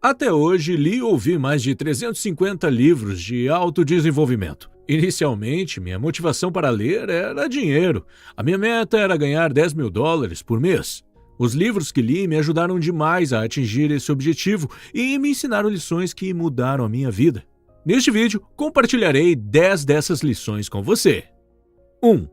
Até hoje, li e ouvi mais de 350 livros de autodesenvolvimento. Inicialmente, minha motivação para ler era dinheiro. A minha meta era ganhar US$ 10.000 por mês. Os livros que li me ajudaram demais a atingir esse objetivo e me ensinaram lições que mudaram a minha vida. Neste vídeo, compartilharei 10 dessas lições com você. 1.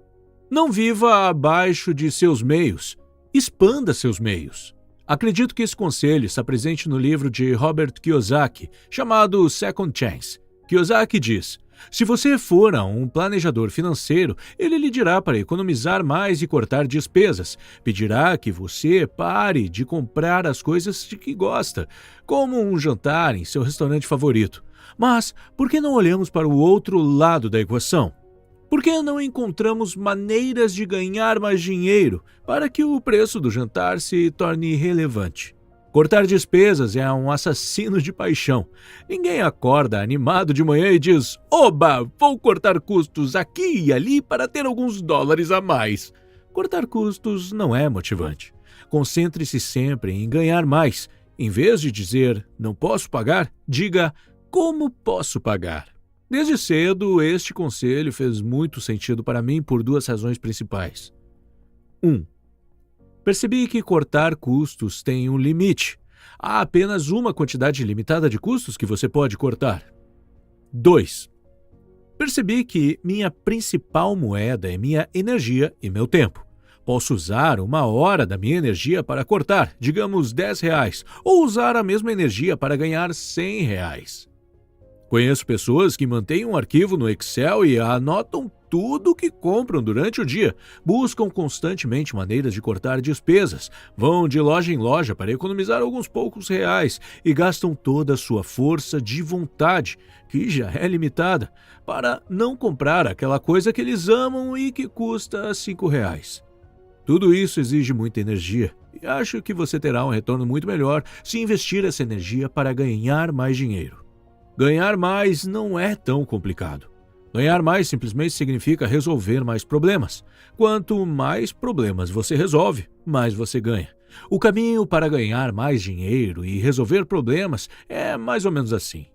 Não viva abaixo de seus meios. Expanda seus meios. Acredito que esse conselho está presente no livro de Robert Kiyosaki, chamado Second Chance. Kiyosaki diz: se você for a um planejador financeiro, ele lhe dirá para economizar mais e cortar despesas. Pedirá que você pare de comprar as coisas de que gosta, como um jantar em seu restaurante favorito. Mas por que não olhamos para o outro lado da equação? Por que não encontramos maneiras de ganhar mais dinheiro para que o preço do jantar se torne relevante? Cortar despesas é um assassino de paixão. Ninguém acorda animado de manhã e diz: "Oba, vou cortar custos aqui e ali para ter alguns dólares a mais." Cortar custos não é motivante. Concentre-se sempre em ganhar mais. Em vez de dizer "não posso pagar", diga "como posso pagar?" Desde cedo, este conselho fez muito sentido para mim por duas razões principais. 1. Percebi que cortar custos tem um limite. Há apenas uma quantidade limitada de custos que você pode cortar. 2. Percebi que minha principal moeda é minha energia e meu tempo. Posso usar 1 hora da minha energia para cortar, digamos, R$ 10, ou usar a mesma energia para ganhar R$ 100. Conheço pessoas que mantêm um arquivo no Excel e anotam tudo o que compram durante o dia. Buscam constantemente maneiras de cortar despesas, vão de loja em loja para economizar alguns poucos reais e gastam toda a sua força de vontade, que já é limitada, para não comprar aquela coisa que eles amam e que custa R$ 5. Tudo isso exige muita energia e acho que você terá um retorno muito melhor se investir essa energia para ganhar mais dinheiro. Ganhar mais não é tão complicado. Ganhar mais simplesmente significa resolver mais problemas. Quanto mais problemas você resolve, mais você ganha. O caminho para ganhar mais dinheiro e resolver problemas é mais ou menos assim.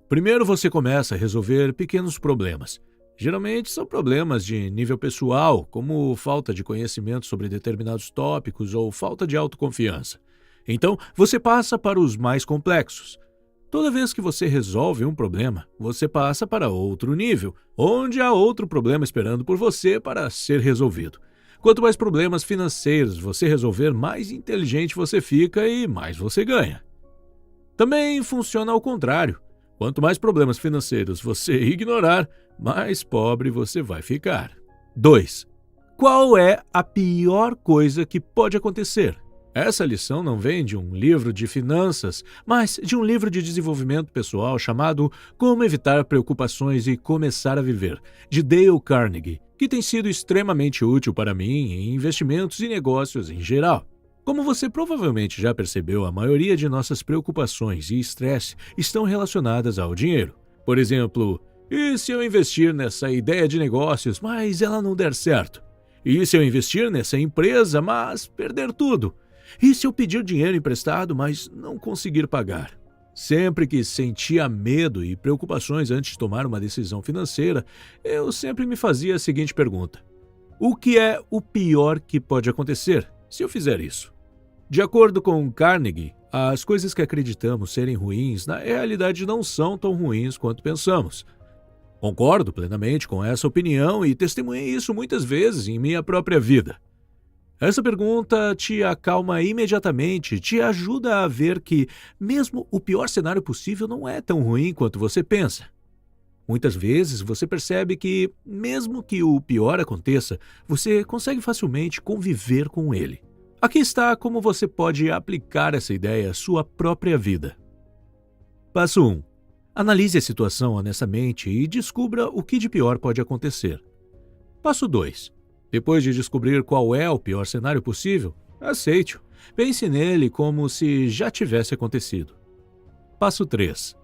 Primeiro você começa a resolver pequenos problemas. Geralmente são problemas de nível pessoal, como falta de conhecimento sobre determinados tópicos ou falta de autoconfiança. Então, você passa para os mais complexos. Toda vez que você resolve um problema, você passa para outro nível, onde há outro problema esperando por você para ser resolvido. Quanto mais problemas financeiros você resolver, mais inteligente você fica e mais você ganha. Também funciona ao contrário. Quanto mais problemas financeiros você ignorar, mais pobre você vai ficar. 2. Qual é a pior coisa que pode acontecer? Essa lição não vem de um livro de finanças, mas de um livro de desenvolvimento pessoal chamado Como Evitar Preocupações e Começar a Viver, de Dale Carnegie, que tem sido extremamente útil para mim em investimentos e negócios em geral. Como você provavelmente já percebeu, a maioria de nossas preocupações e estresse estão relacionadas ao dinheiro. Por exemplo, e se eu investir nessa ideia de negócios, mas ela não der certo? E se eu investir nessa empresa, mas perder tudo? E se eu pedir dinheiro emprestado, mas não conseguir pagar? Sempre que sentia medo e preocupações antes de tomar uma decisão financeira, eu sempre me fazia a seguinte pergunta: o que é o pior que pode acontecer se eu fizer isso? De acordo com Carnegie, as coisas que acreditamos serem ruins, na realidade não são tão ruins quanto pensamos. Concordo plenamente com essa opinião e testemunhei isso muitas vezes em minha própria vida. Essa pergunta te acalma imediatamente, te ajuda a ver que mesmo o pior cenário possível não é tão ruim quanto você pensa. Muitas vezes você percebe que, mesmo que o pior aconteça, você consegue facilmente conviver com ele. Aqui está como você pode aplicar essa ideia à sua própria vida. Passo 1. Analise a situação honestamente e descubra o que de pior pode acontecer. Passo 2. Depois de descobrir qual é o pior cenário possível, aceite-o. Pense nele como se já tivesse acontecido. Passo 3.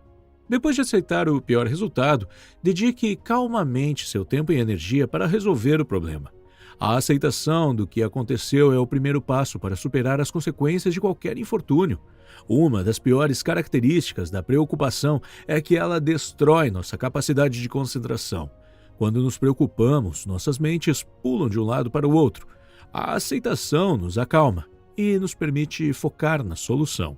Depois de aceitar o pior resultado, dedique calmamente seu tempo e energia para resolver o problema. A aceitação do que aconteceu é o primeiro passo para superar as consequências de qualquer infortúnio. Uma das piores características da preocupação é que ela destrói nossa capacidade de concentração. Quando nos preocupamos, nossas mentes pulam de um lado para o outro. A aceitação nos acalma e nos permite focar na solução.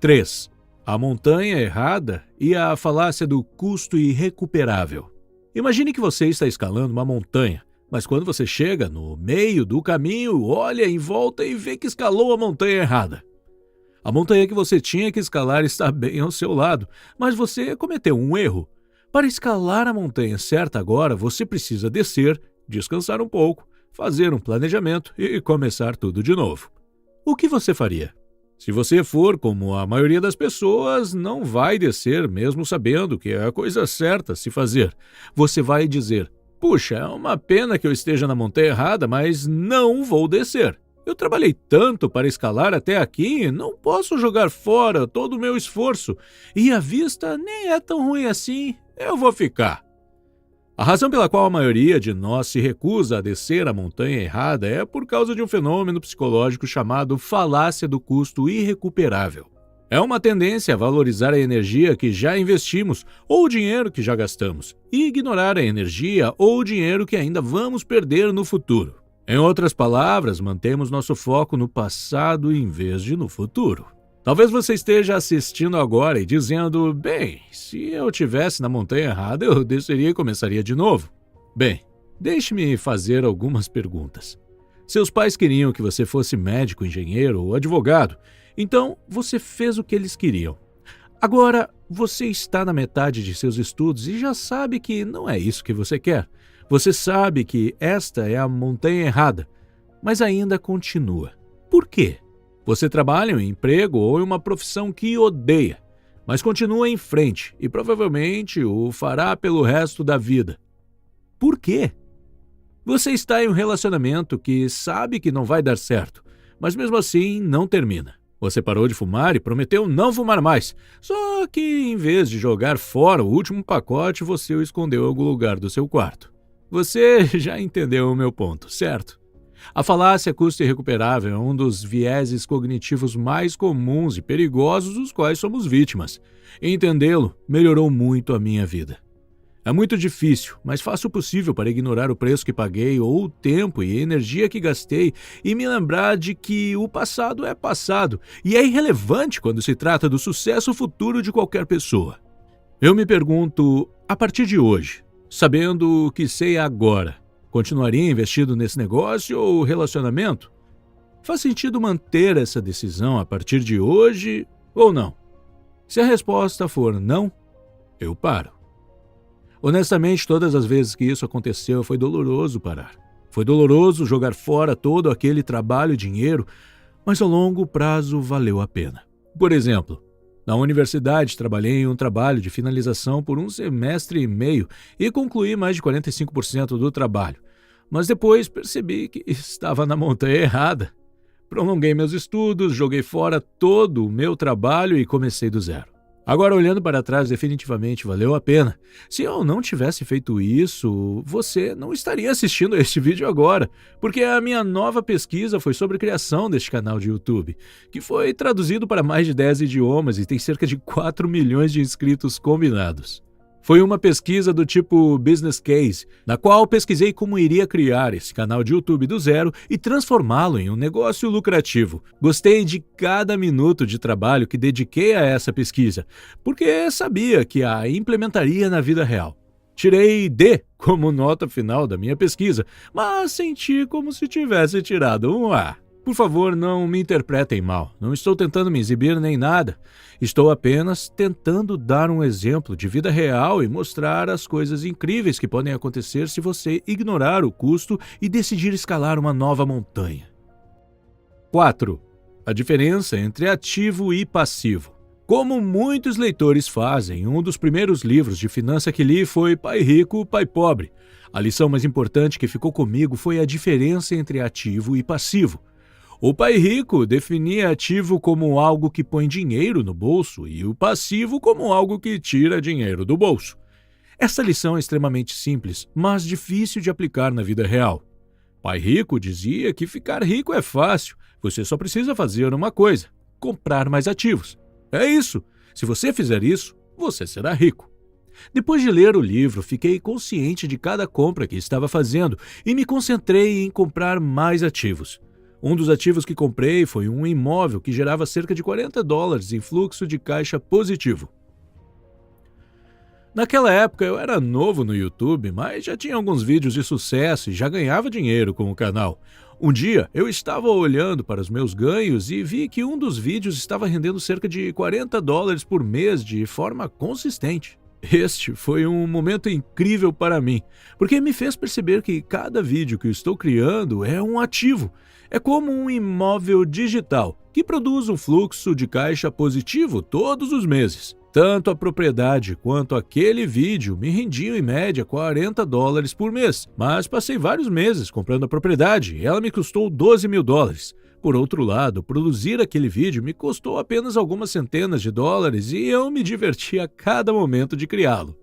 3. A montanha errada e a falácia do custo irrecuperável. Imagine que você está escalando uma montanha, mas quando você chega no meio do caminho, olha em volta e vê que escalou a montanha errada. A montanha que você tinha que escalar está bem ao seu lado, mas você cometeu um erro. Para escalar a montanha certa agora, você precisa descer, descansar um pouco, fazer um planejamento e começar tudo de novo. O que você faria? Se você for como a maioria das pessoas, não vai descer mesmo sabendo que é a coisa certa a se fazer. Você vai dizer, puxa, é uma pena que eu esteja na montanha errada, mas não vou descer. Eu trabalhei tanto para escalar até aqui, não posso jogar fora todo o meu esforço. E a vista nem é tão ruim assim, eu vou ficar. A razão pela qual a maioria de nós se recusa a descer a montanha errada é por causa de um fenômeno psicológico chamado falácia do custo irrecuperável. É uma tendência a valorizar a energia que já investimos ou o dinheiro que já gastamos e ignorar a energia ou o dinheiro que ainda vamos perder no futuro. Em outras palavras, mantemos nosso foco no passado em vez de no futuro. Talvez você esteja assistindo agora e dizendo, bem, se eu estivesse na montanha errada, eu desceria e começaria de novo. Bem, deixe-me fazer algumas perguntas. Seus pais queriam que você fosse médico, engenheiro ou advogado, então você fez o que eles queriam. Agora, você está na metade de seus estudos e já sabe que não é isso que você quer. Você sabe que esta é a montanha errada, mas ainda continua. Por quê? Você trabalha em um emprego ou em uma profissão que odeia, mas continua em frente e provavelmente o fará pelo resto da vida. Por quê? Você está em um relacionamento que sabe que não vai dar certo, mas mesmo assim não termina. Você parou de fumar e prometeu não fumar mais, só que em vez de jogar fora o último pacote, você o escondeu em algum lugar do seu quarto. Você já entendeu o meu ponto, certo? A falácia custo irrecuperável é um dos vieses cognitivos mais comuns e perigosos dos quais somos vítimas. Entendê-lo melhorou muito a minha vida. É muito difícil, mas faço o possível para ignorar o preço que paguei ou o tempo e energia que gastei e me lembrar de que o passado é passado e é irrelevante quando se trata do sucesso futuro de qualquer pessoa. Eu me pergunto, a partir de hoje, sabendo o que sei agora, continuaria investido nesse negócio ou relacionamento? Faz sentido manter essa decisão a partir de hoje ou não? Se a resposta for não, eu paro. Honestamente, todas as vezes que isso aconteceu, foi doloroso parar. Foi doloroso jogar fora todo aquele trabalho e dinheiro, mas ao longo prazo valeu a pena. Por exemplo, na universidade trabalhei em um trabalho de finalização por 1 semestre e meio e concluí mais de 45% do trabalho. Mas depois percebi que estava na montanha errada. Prolonguei meus estudos, joguei fora todo o meu trabalho e comecei do zero. Agora, olhando para trás, definitivamente valeu a pena. Se eu não tivesse feito isso, você não estaria assistindo a este vídeo agora, porque a minha nova pesquisa foi sobre a criação deste canal de YouTube, que foi traduzido para mais de 10 idiomas e tem cerca de 4 milhões de inscritos combinados. Foi uma pesquisa do tipo Business Case, na qual pesquisei como iria criar esse canal de YouTube do zero e transformá-lo em um negócio lucrativo. Gostei de cada minuto de trabalho que dediquei a essa pesquisa, porque sabia que a implementaria na vida real. Tirei D como nota final da minha pesquisa, mas senti como se tivesse tirado um A. Por favor, não me interpretem mal. Não estou tentando me exibir nem nada. Estou apenas tentando dar um exemplo de vida real e mostrar as coisas incríveis que podem acontecer se você ignorar o custo e decidir escalar uma nova montanha. 4. A diferença entre ativo e passivo. Como muitos leitores fazem, um dos primeiros livros de finança que li foi Pai Rico, Pai Pobre. A lição mais importante que ficou comigo foi a diferença entre ativo e passivo. O pai rico definia ativo como algo que põe dinheiro no bolso e o passivo como algo que tira dinheiro do bolso. Essa lição é extremamente simples, mas difícil de aplicar na vida real. Pai Rico dizia que ficar rico é fácil, você só precisa fazer uma coisa: comprar mais ativos. É isso. Se você fizer isso, você será rico. Depois de ler o livro, fiquei consciente de cada compra que estava fazendo e me concentrei em comprar mais ativos. Um dos ativos que comprei foi um imóvel que gerava cerca de $40 em fluxo de caixa positivo. Naquela época eu era novo no YouTube, mas já tinha alguns vídeos de sucesso e já ganhava dinheiro com o canal. Um dia eu estava olhando para os meus ganhos e vi que um dos vídeos estava rendendo cerca de $40 por mês de forma consistente. Este foi um momento incrível para mim, porque me fez perceber que cada vídeo que eu estou criando é um ativo. É como um imóvel digital que produz um fluxo de caixa positivo todos os meses. Tanto a propriedade quanto aquele vídeo me rendiam em média $40 por mês, mas passei vários meses comprando a propriedade e ela me custou $12.000. Por outro lado, produzir aquele vídeo me custou apenas algumas centenas de dólares e eu me diverti a cada momento de criá-lo.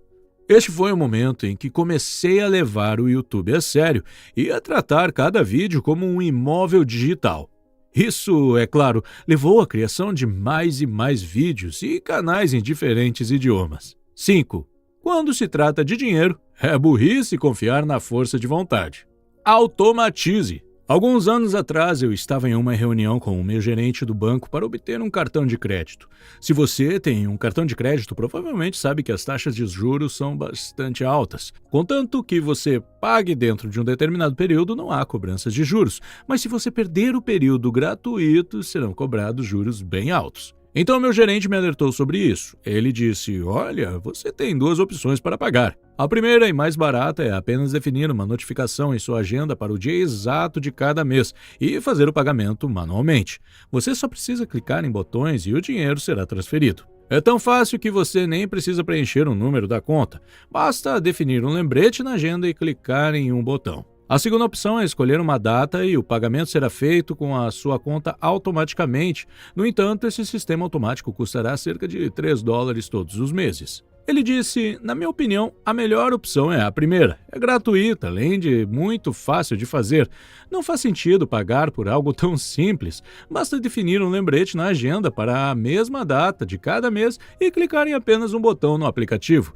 Este foi o momento em que comecei a levar o YouTube a sério e a tratar cada vídeo como um imóvel digital. Isso, é claro, levou à criação de mais e mais vídeos e canais em diferentes idiomas. 5. Quando se trata de dinheiro, é burrice confiar na força de vontade. Automatize. Alguns anos atrás, eu estava em uma reunião com o meu gerente do banco para obter um cartão de crédito. Se você tem um cartão de crédito, provavelmente sabe que as taxas de juros são bastante altas. Contanto que você pague dentro de um determinado período, não há cobranças de juros. Mas se você perder o período gratuito, serão cobrados juros bem altos. Então, meu gerente me alertou sobre isso. Ele disse: olha, você tem duas opções para pagar. A primeira e mais barata é apenas definir uma notificação em sua agenda para o dia exato de cada mês e fazer o pagamento manualmente. Você só precisa clicar em botões e o dinheiro será transferido. É tão fácil que você nem precisa preencher o número da conta. Basta definir um lembrete na agenda e clicar em um botão. A segunda opção é escolher uma data e o pagamento será feito com a sua conta automaticamente. No entanto, esse sistema automático custará cerca de $3 todos os meses. Ele disse: na minha opinião, a melhor opção é a primeira. É gratuita, além de muito fácil de fazer. Não faz sentido pagar por algo tão simples. Basta definir um lembrete na agenda para a mesma data de cada mês e clicar em apenas um botão no aplicativo.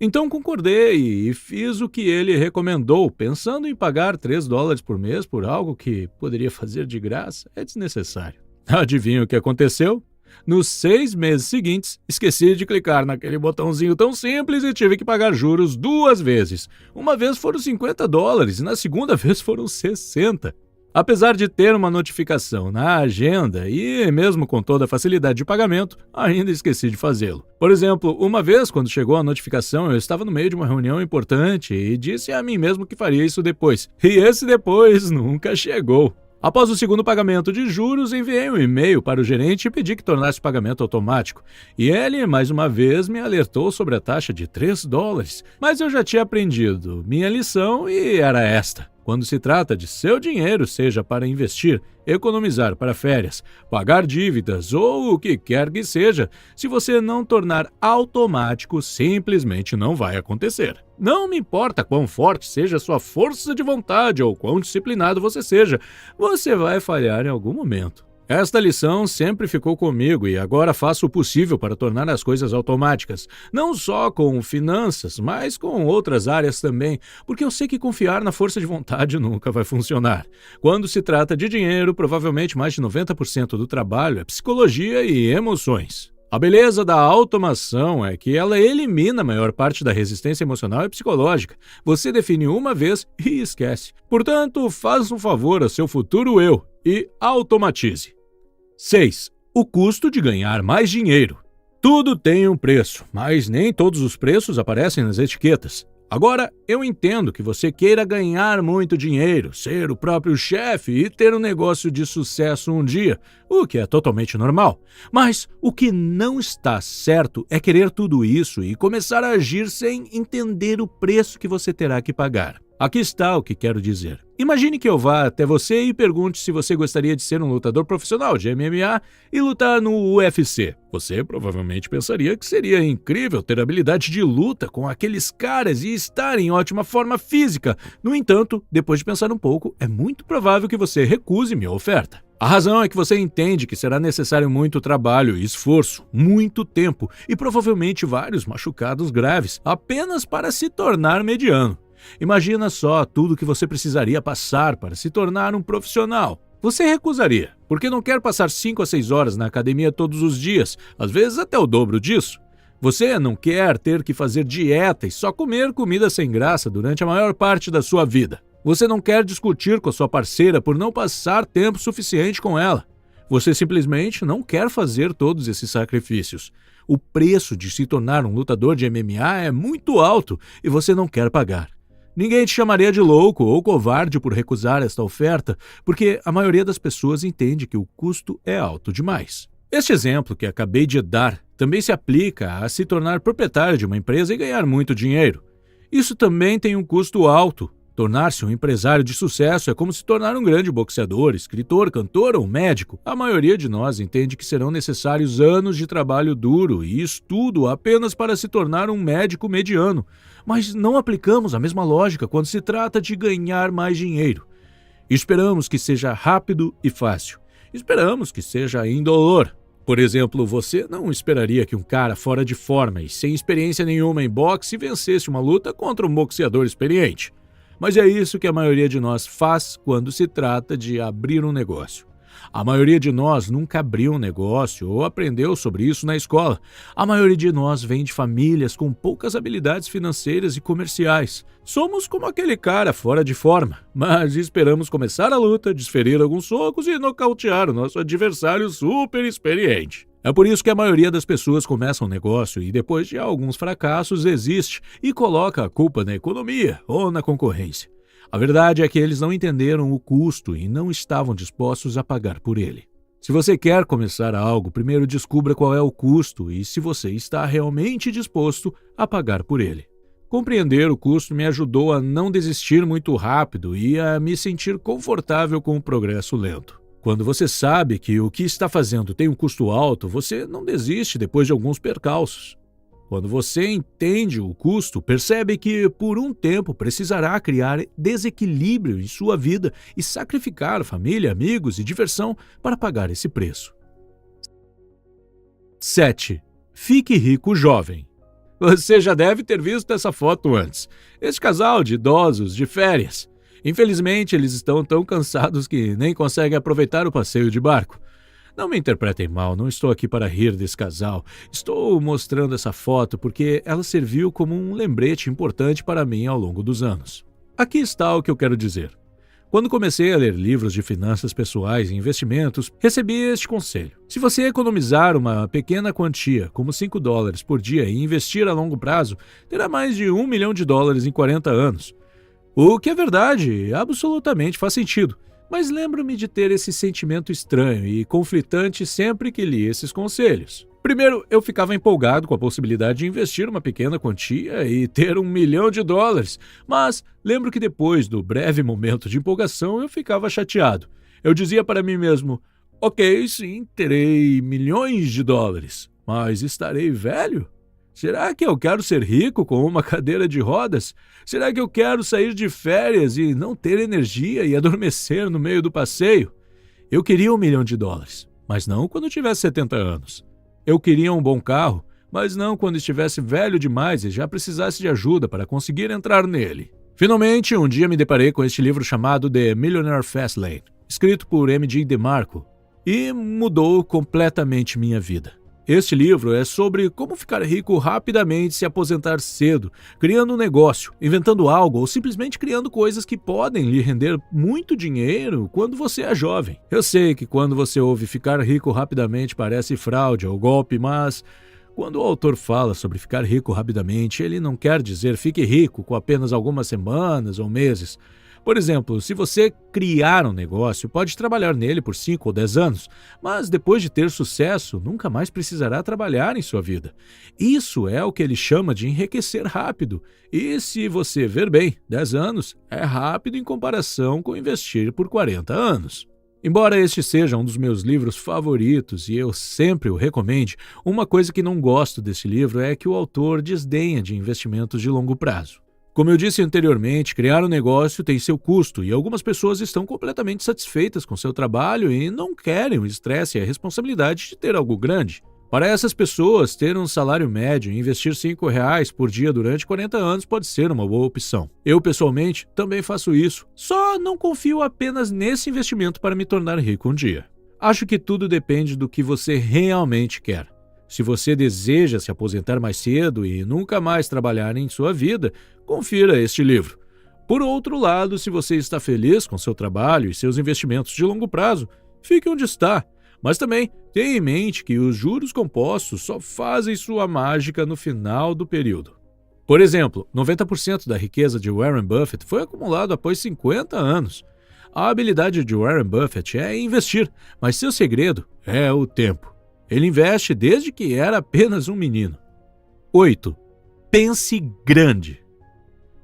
Então concordei e fiz o que ele recomendou, pensando em pagar $3 por mês por algo que poderia fazer de graça. É desnecessário. Adivinha o que aconteceu? Nos 6 meses seguintes, esqueci de clicar naquele botãozinho tão simples e tive que pagar juros 2 vezes. Uma vez foram $50 e na segunda vez foram 60. Apesar de ter uma notificação na agenda e mesmo com toda a facilidade de pagamento, ainda esqueci de fazê-lo. Por exemplo, uma vez quando chegou a notificação, eu estava no meio de uma reunião importante e disse a mim mesmo que faria isso depois. E esse depois nunca chegou. Após o segundo pagamento de juros, enviei um e-mail para o gerente e pedi que tornasse o pagamento automático. E ele, mais uma vez, me alertou sobre a taxa de $3. Mas eu já tinha aprendido minha lição e era esta. Quando se trata de seu dinheiro, seja para investir, economizar para férias, pagar dívidas ou o que quer que seja, se você não tornar automático, simplesmente não vai acontecer. Não me importa quão forte seja a sua força de vontade ou quão disciplinado você seja, você vai falhar em algum momento. Esta lição sempre ficou comigo e agora faço o possível para tornar as coisas automáticas, não só com finanças, mas com outras áreas também, porque eu sei que confiar na força de vontade nunca vai funcionar. Quando se trata de dinheiro, provavelmente mais de 90% do trabalho é psicologia e emoções. A beleza da automação é que ela elimina a maior parte da resistência emocional e psicológica. Você define uma vez e esquece. Portanto, faça um favor ao seu futuro eu e automatize. 6. O custo de ganhar mais dinheiro. Tudo tem um preço, mas nem todos os preços aparecem nas etiquetas. Agora, eu entendo que você queira ganhar muito dinheiro, ser o próprio chefe e ter um negócio de sucesso um dia, o que é totalmente normal. Mas o que não está certo é querer tudo isso e começar a agir sem entender o preço que você terá que pagar. Aqui está o que quero dizer. Imagine que eu vá até você e pergunte se você gostaria de ser um lutador profissional de MMA e lutar no UFC. Você provavelmente pensaria que seria incrível ter habilidade de luta com aqueles caras e estar em ótima forma física. No entanto, depois de pensar um pouco, é muito provável que você recuse minha oferta. A razão é que você entende que será necessário muito trabalho e esforço, muito tempo e provavelmente vários machucados graves apenas para se tornar mediano. Imagina só tudo que você precisaria passar para se tornar um profissional. Você recusaria, porque não quer passar 5 a 6 horas na academia todos os dias, às vezes até o dobro disso. Você não quer ter que fazer dieta e só comer comida sem graça durante a maior parte da sua vida. Você não quer discutir com a sua parceira por não passar tempo suficiente com ela. Você simplesmente não quer fazer todos esses sacrifícios. O preço de se tornar um lutador de MMA é muito alto e você não quer pagar. Ninguém te chamaria de louco ou covarde por recusar esta oferta, porque a maioria das pessoas entende que o custo é alto demais. Este exemplo que acabei de dar também se aplica a se tornar proprietário de uma empresa e ganhar muito dinheiro. Isso também tem um custo alto. Tornar-se um empresário de sucesso é como se tornar um grande boxeador, escritor, cantor ou médico. A maioria de nós entende que serão necessários anos de trabalho duro e estudo apenas para se tornar um médico mediano. Mas não aplicamos a mesma lógica quando se trata de ganhar mais dinheiro. Esperamos que seja rápido e fácil. Esperamos que seja indolor. Por exemplo, você não esperaria que um cara fora de forma e sem experiência nenhuma em boxe vencesse uma luta contra um boxeador experiente. Mas é isso que a maioria de nós faz quando se trata de abrir um negócio. A maioria de nós nunca abriu um negócio ou aprendeu sobre isso na escola. A maioria de nós vem de famílias com poucas habilidades financeiras e comerciais. Somos como aquele cara fora de forma, mas esperamos começar a luta, desferir alguns socos e nocautear o nosso adversário super experiente. É por isso que a maioria das pessoas começa um negócio e depois de alguns fracassos desiste e coloca a culpa na economia ou na concorrência. A verdade é que eles não entenderam o custo e não estavam dispostos a pagar por ele. Se você quer começar algo, primeiro descubra qual é o custo e se você está realmente disposto a pagar por ele. Compreender o custo me ajudou a não desistir muito rápido e a me sentir confortável com o progresso lento. Quando você sabe que o que está fazendo tem um custo alto, você não desiste depois de alguns percalços. Quando você entende o custo, percebe que por um tempo precisará criar desequilíbrio em sua vida e sacrificar família, amigos e diversão para pagar esse preço. 7. Fique rico jovem. Você já deve ter visto essa foto antes. Este casal de idosos de férias. Infelizmente, eles estão tão cansados que nem conseguem aproveitar o passeio de barco. Não me interpretem mal, não estou aqui para rir desse casal. Estou mostrando essa foto porque ela serviu como um lembrete importante para mim ao longo dos anos. Aqui está o que eu quero dizer. Quando comecei a ler livros de finanças pessoais e investimentos, recebi este conselho. Se você economizar uma pequena quantia, como $5 por dia, e investir a longo prazo, terá mais de $1 milhão em 40 anos. O que é verdade, absolutamente faz sentido. Mas lembro-me de ter esse sentimento estranho e conflitante sempre que li esses conselhos. Primeiro, eu ficava empolgado com a possibilidade de investir uma pequena quantia e ter $1 milhão, mas lembro que depois do breve momento de empolgação eu ficava chateado. Eu dizia para mim mesmo, ok, sim, terei milhões de dólares, mas estarei velho? Será que eu quero ser rico com uma cadeira de rodas? Será que eu quero sair de férias e não ter energia e adormecer no meio do passeio? Eu queria $1 milhão, mas não quando tivesse 70 anos. Eu queria um bom carro, mas não quando estivesse velho demais e já precisasse de ajuda para conseguir entrar nele. Finalmente, um dia me deparei com este livro chamado The Millionaire Fastlane, escrito por M.G. DeMarco, e mudou completamente minha vida. Este livro é sobre como ficar rico rapidamente e se aposentar cedo, criando um negócio, inventando algo ou simplesmente criando coisas que podem lhe render muito dinheiro quando você é jovem. Eu sei que quando você ouve ficar rico rapidamente parece fraude ou golpe, mas quando o autor fala sobre ficar rico rapidamente, ele não quer dizer fique rico com apenas algumas semanas ou meses. Por exemplo, se você criar um negócio, pode trabalhar nele por 5 ou 10 anos, mas depois de ter sucesso, nunca mais precisará trabalhar em sua vida. Isso é o que ele chama de enriquecer rápido. E se você ver bem, 10 anos é rápido em comparação com investir por 40 anos. Embora este seja um dos meus livros favoritos e eu sempre o recomende, uma coisa que não gosto desse livro é que o autor desdenha de investimentos de longo prazo. Como eu disse anteriormente, criar um negócio tem seu custo e algumas pessoas estão completamente satisfeitas com seu trabalho e não querem o estresse e a responsabilidade de ter algo grande. Para essas pessoas, ter um salário médio e investir R$ 5 por dia durante 40 anos pode ser uma boa opção. Eu, pessoalmente, também faço isso, só não confio apenas nesse investimento para me tornar rico um dia. Acho que tudo depende do que você realmente quer. Se você deseja se aposentar mais cedo e nunca mais trabalhar em sua vida, confira este livro. Por outro lado, se você está feliz com seu trabalho e seus investimentos de longo prazo, fique onde está. Mas também tenha em mente que os juros compostos só fazem sua mágica no final do período. Por exemplo, 90% da riqueza de Warren Buffett foi acumulado após 50 anos. A habilidade de Warren Buffett é investir, mas seu segredo é o tempo. Ele investe desde que era apenas um menino. 8. Pense grande.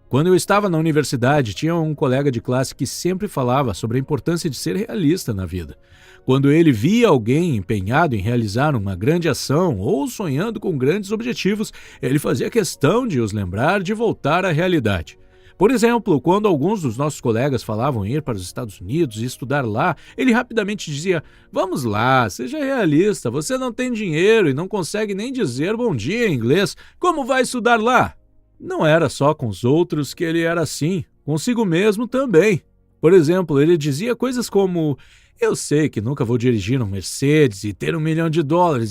Quando eu estava na universidade, tinha um colega de classe que sempre falava sobre a importância de ser realista na vida. Quando ele via alguém empenhado em realizar uma grande ação ou sonhando com grandes objetivos, ele fazia questão de os lembrar de voltar à realidade. Por exemplo, quando alguns dos nossos colegas falavam em ir para os Estados Unidos e estudar lá, ele rapidamente dizia: "Vamos lá, seja realista, você não tem dinheiro e não consegue nem dizer bom dia em inglês, como vai estudar lá?" Não era só com os outros que ele era assim, consigo mesmo também. Por exemplo, ele dizia coisas como: "Eu sei que nunca vou dirigir um Mercedes e ter $1 milhão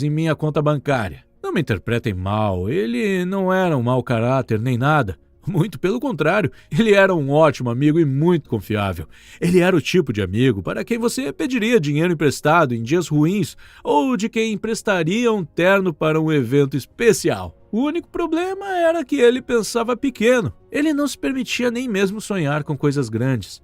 em minha conta bancária." Não me interpretem mal, ele não era um mau caráter nem nada. Muito pelo contrário, ele era um ótimo amigo e muito confiável. Ele era o tipo de amigo para quem você pediria dinheiro emprestado em dias ruins ou de quem emprestaria um terno para um evento especial. O único problema era que ele pensava pequeno. Ele não se permitia nem mesmo sonhar com coisas grandes.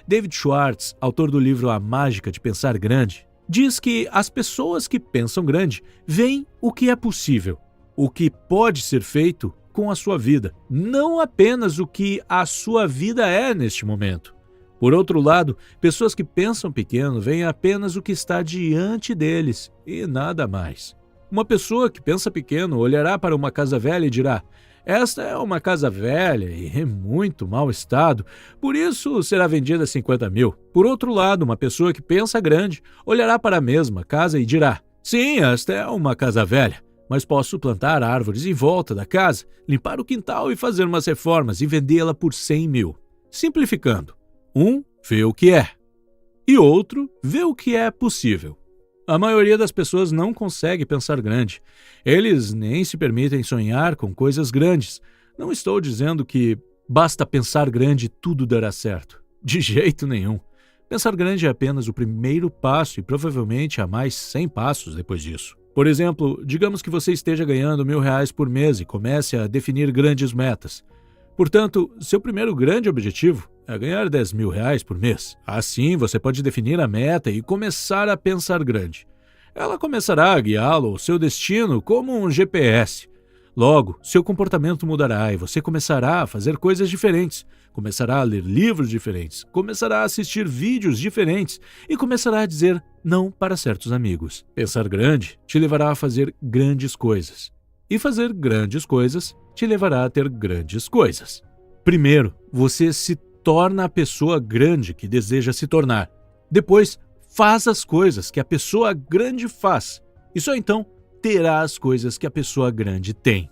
David Schwartz, autor do livro A Mágica de Pensar Grande, diz que as pessoas que pensam grande veem o que é possível, o que pode ser feito com a sua vida, não apenas o que a sua vida é neste momento. Por outro lado, pessoas que pensam pequeno veem apenas o que está diante deles e nada mais. Uma pessoa que pensa pequeno olhará para uma casa velha e dirá: "Esta é uma casa velha e em muito mau estado, por isso será vendida a 50 mil. Por outro lado, uma pessoa que pensa grande olhará para a mesma casa e dirá: "Sim, esta é uma casa velha, mas posso plantar árvores em volta da casa, limpar o quintal e fazer umas reformas e vendê-la por 100 mil. Simplificando, um vê o que é e outro vê o que é possível. A maioria das pessoas não consegue pensar grande. Eles nem se permitem sonhar com coisas grandes. Não estou dizendo que basta pensar grande e tudo dará certo. De jeito nenhum. Pensar grande é apenas o primeiro passo e provavelmente há mais 100 passos depois disso. Por exemplo, digamos que você esteja ganhando R$ 1.000 por mês e comece a definir grandes metas. Portanto, seu primeiro grande objetivo é ganhar R$ 10.000 por mês. Assim, você pode definir a meta e começar a pensar grande. Ela começará a guiá-lo ao seu destino como um GPS. Logo, seu comportamento mudará e você começará a fazer coisas diferentes, começará a ler livros diferentes, começará a assistir vídeos diferentes e começará a dizer não para certos amigos. Pensar grande te levará a fazer grandes coisas. E fazer grandes coisas te levará a ter grandes coisas. Primeiro, você se torna a pessoa grande que deseja se tornar. Depois, faz as coisas que a pessoa grande faz. E só então terá as coisas que a pessoa grande tem.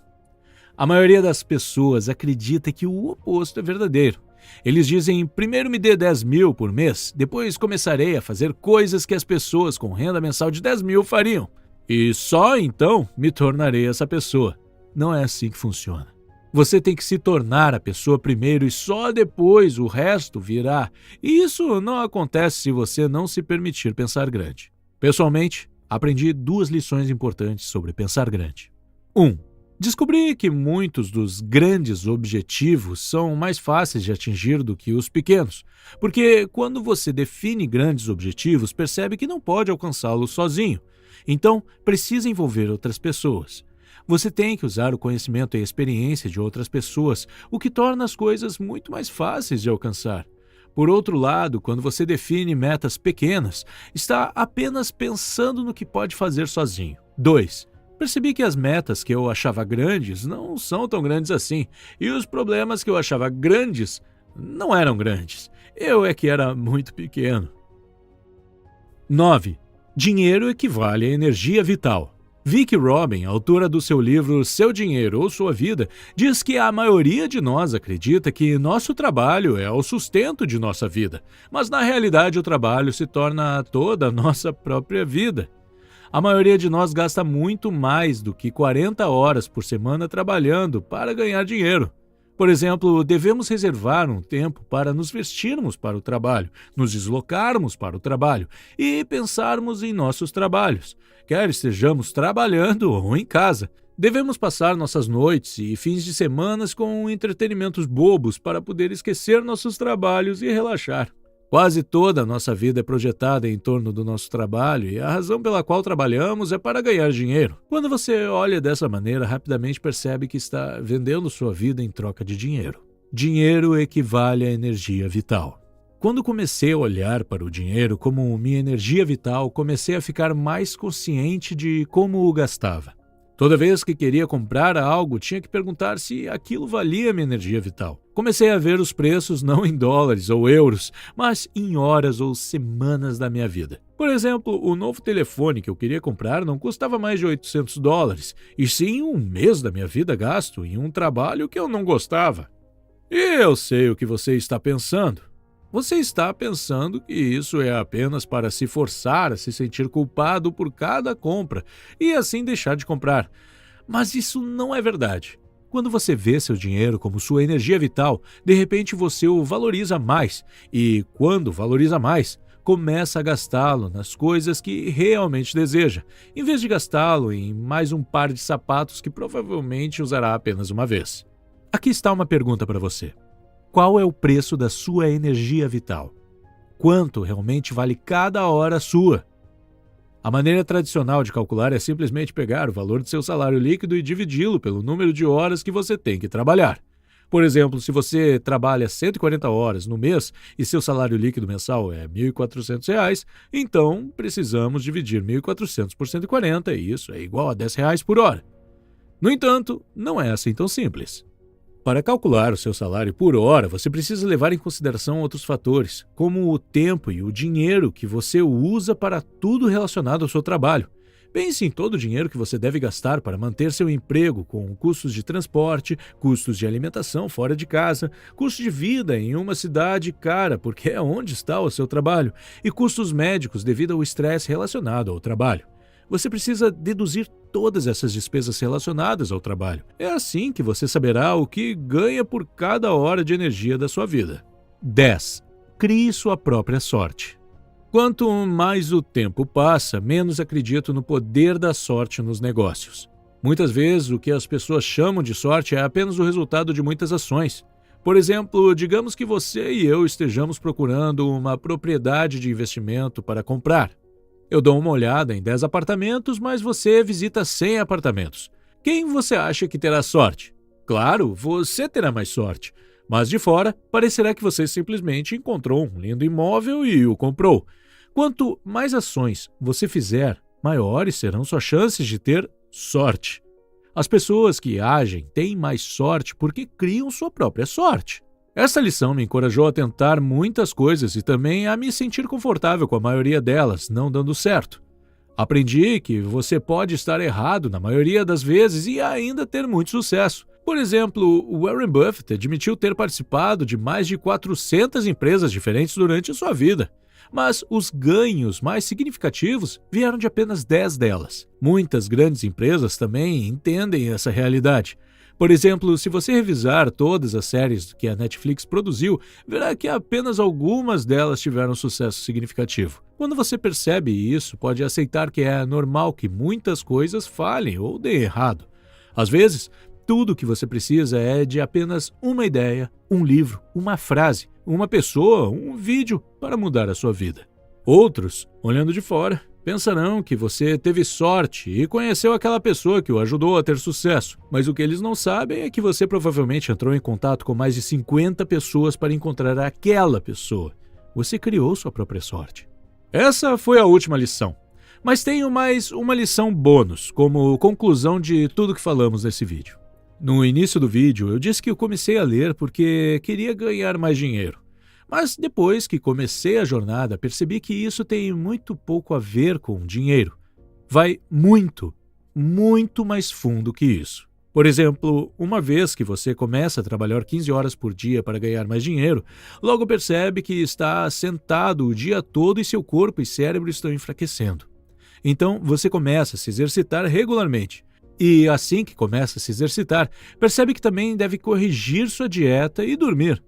A maioria das pessoas acredita que o oposto é verdadeiro. Eles dizem: primeiro me dê 10 mil por mês, depois começarei a fazer coisas que as pessoas com renda mensal de 10 mil fariam. E só então me tornarei essa pessoa. Não é assim que funciona. Você tem que se tornar a pessoa primeiro e só depois o resto virá. E isso não acontece se você não se permitir pensar grande. Pessoalmente, aprendi 2 lições importantes sobre pensar grande. 1. Descobri que muitos dos grandes objetivos são mais fáceis de atingir do que os pequenos, porque quando você define grandes objetivos, percebe que não pode alcançá-los sozinho. Então, precisa envolver outras pessoas. Você tem que usar o conhecimento e a experiência de outras pessoas, o que torna as coisas muito mais fáceis de alcançar. Por outro lado, quando você define metas pequenas, está apenas pensando no que pode fazer sozinho. 2. Percebi que as metas que eu achava grandes não são tão grandes assim, e os problemas que eu achava grandes não eram grandes. Eu é que era muito pequeno. 9. Dinheiro equivale à energia vital. Vicki Robin, autora do seu livro Seu Dinheiro ou Sua Vida, diz que a maioria de nós acredita que nosso trabalho é o sustento de nossa vida, mas na realidade o trabalho se torna toda a nossa própria vida. A maioria de nós gasta muito mais do que 40 horas por semana trabalhando para ganhar dinheiro. Por exemplo, devemos reservar um tempo para nos vestirmos para o trabalho, nos deslocarmos para o trabalho e pensarmos em nossos trabalhos, quer estejamos trabalhando ou em casa. Devemos passar nossas noites e fins de semana com entretenimentos bobos para poder esquecer nossos trabalhos e relaxar. Quase toda a nossa vida é projetada em torno do nosso trabalho e a razão pela qual trabalhamos é para ganhar dinheiro. Quando você olha dessa maneira, rapidamente percebe que está vendendo sua vida em troca de dinheiro. Dinheiro equivale à energia vital. Quando comecei a olhar para o dinheiro como minha energia vital, comecei a ficar mais consciente de como o gastava. Toda vez que queria comprar algo, tinha que perguntar se aquilo valia minha energia vital. Comecei a ver os preços não em dólares ou euros, mas em horas ou semanas da minha vida. Por exemplo, o novo telefone que eu queria comprar não custava mais de $800, e sim um mês da minha vida gasto em um trabalho que eu não gostava. E eu sei o que você está pensando. Você está pensando que isso é apenas para se forçar a se sentir culpado por cada compra e assim deixar de comprar. Mas isso não é verdade. Quando você vê seu dinheiro como sua energia vital, de repente você o valoriza mais e, quando valoriza mais, começa a gastá-lo nas coisas que realmente deseja, em vez de gastá-lo em mais um par de sapatos que provavelmente usará apenas uma vez. Aqui está uma pergunta para você. Qual é o preço da sua energia vital? Quanto realmente vale cada hora sua? A maneira tradicional de calcular é simplesmente pegar o valor do seu salário líquido e dividi-lo pelo número de horas que você tem que trabalhar. Por exemplo, se você trabalha 140 horas no mês e seu salário líquido mensal é R$ 1.400, então precisamos dividir 1.400 por 140 e isso é igual a R$ 10 por hora. No entanto, não é assim tão simples. Para calcular o seu salário por hora, você precisa levar em consideração outros fatores, como o tempo e o dinheiro que você usa para tudo relacionado ao seu trabalho. Pense em todo o dinheiro que você deve gastar para manter seu emprego, com custos de transporte, custos de alimentação fora de casa, custo de vida em uma cidade cara, porque é onde está o seu trabalho, e custos médicos devido ao estresse relacionado ao trabalho. Você precisa deduzir todas essas despesas relacionadas ao trabalho. É assim que você saberá o que ganha por cada hora de energia da sua vida. 10. Crie sua própria sorte. Quanto mais o tempo passa, menos acredito no poder da sorte nos negócios. Muitas vezes, o que as pessoas chamam de sorte é apenas o resultado de muitas ações. Por exemplo, digamos que você e eu estejamos procurando uma propriedade de investimento para comprar. Eu dou uma olhada em 10 apartamentos, mas você visita 100 apartamentos. Quem você acha que terá sorte? Claro, você terá mais sorte. Mas de fora, parecerá que você simplesmente encontrou um lindo imóvel e o comprou. Quanto mais ações você fizer, maiores serão suas chances de ter sorte. As pessoas que agem têm mais sorte porque criam sua própria sorte. Essa lição me encorajou a tentar muitas coisas e também a me sentir confortável com a maioria delas, não dando certo. Aprendi que você pode estar errado na maioria das vezes e ainda ter muito sucesso. Por exemplo, Warren Buffett admitiu ter participado de mais de 400 empresas diferentes durante a sua vida. Mas os ganhos mais significativos vieram de apenas 10 delas. Muitas grandes empresas também entendem essa realidade. Por exemplo, se você revisar todas as séries que a Netflix produziu, verá que apenas algumas delas tiveram sucesso significativo. Quando você percebe isso, pode aceitar que é normal que muitas coisas falhem ou deem errado. Às vezes, tudo o que você precisa é de apenas uma ideia, um livro, uma frase, uma pessoa, um vídeo para mudar a sua vida. Outros, olhando de fora, pensarão que você teve sorte e conheceu aquela pessoa que o ajudou a ter sucesso, mas o que eles não sabem é que você provavelmente entrou em contato com mais de 50 pessoas para encontrar aquela pessoa. Você criou sua própria sorte. Essa foi a última lição. Mas tenho mais uma lição bônus, como conclusão de tudo que falamos nesse vídeo. No início do vídeo, eu disse que eu comecei a ler porque queria ganhar mais dinheiro. Mas depois que comecei a jornada, percebi que isso tem muito pouco a ver com dinheiro. Vai muito, muito mais fundo que isso. Por exemplo, uma vez que você começa a trabalhar 15 horas por dia para ganhar mais dinheiro, logo percebe que está sentado o dia todo e seu corpo e cérebro estão enfraquecendo. Então, você começa a se exercitar regularmente. E assim que começa a se exercitar, percebe que também deve corrigir sua dieta e dormir.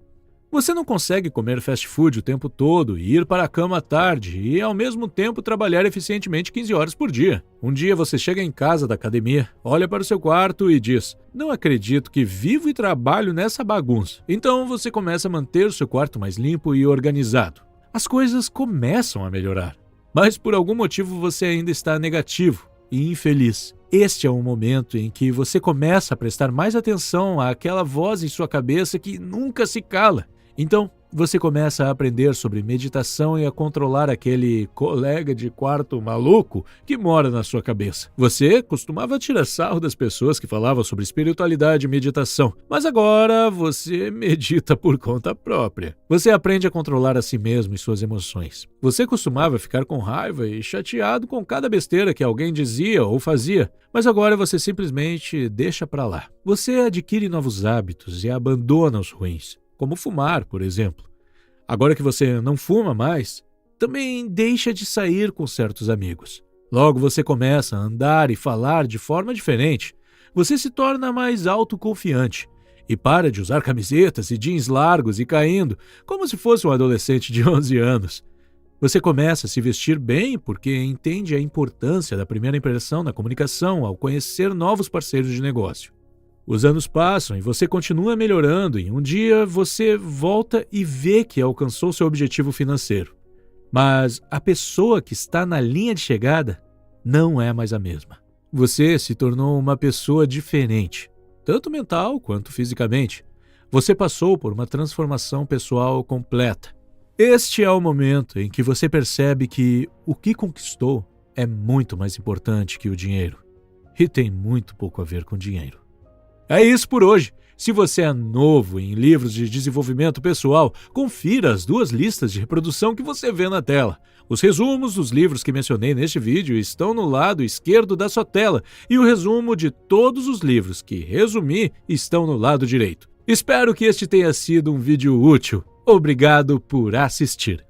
Você não consegue comer fast food o tempo todo e ir para a cama à tarde e, ao mesmo tempo, trabalhar eficientemente 15 horas por dia. Um dia você chega em casa da academia, olha para o seu quarto e diz: "Não acredito que vivo e trabalho nessa bagunça." Então você começa a manter o seu quarto mais limpo e organizado. As coisas começam a melhorar. Mas por algum motivo você ainda está negativo e infeliz. Este é o momento em que você começa a prestar mais atenção àquela voz em sua cabeça que nunca se cala. Então, você começa a aprender sobre meditação e a controlar aquele colega de quarto maluco que mora na sua cabeça. Você costumava tirar sarro das pessoas que falavam sobre espiritualidade e meditação, mas agora você medita por conta própria. Você aprende a controlar a si mesmo e suas emoções. Você costumava ficar com raiva e chateado com cada besteira que alguém dizia ou fazia, mas agora você simplesmente deixa pra lá. Você adquire novos hábitos e abandona os ruins, como fumar, por exemplo. Agora que você não fuma mais, também deixa de sair com certos amigos. Logo você começa a andar e falar de forma diferente. Você se torna mais autoconfiante e para de usar camisetas e jeans largos e caindo, como se fosse um adolescente de 11 anos. Você começa a se vestir bem porque entende a importância da primeira impressão na comunicação ao conhecer novos parceiros de negócio. Os anos passam e você continua melhorando e um dia você volta e vê que alcançou seu objetivo financeiro. Mas a pessoa que está na linha de chegada não é mais a mesma. Você se tornou uma pessoa diferente, tanto mental quanto fisicamente. Você passou por uma transformação pessoal completa. Este é o momento em que você percebe que o que conquistou é muito mais importante que o dinheiro. E tem muito pouco a ver com dinheiro. É isso por hoje. Se você é novo em livros de desenvolvimento pessoal, confira as 2 listas de reprodução que você vê na tela. Os resumos dos livros que mencionei neste vídeo estão no lado esquerdo da sua tela e o resumo de todos os livros que resumi estão no lado direito. Espero que este tenha sido um vídeo útil. Obrigado por assistir.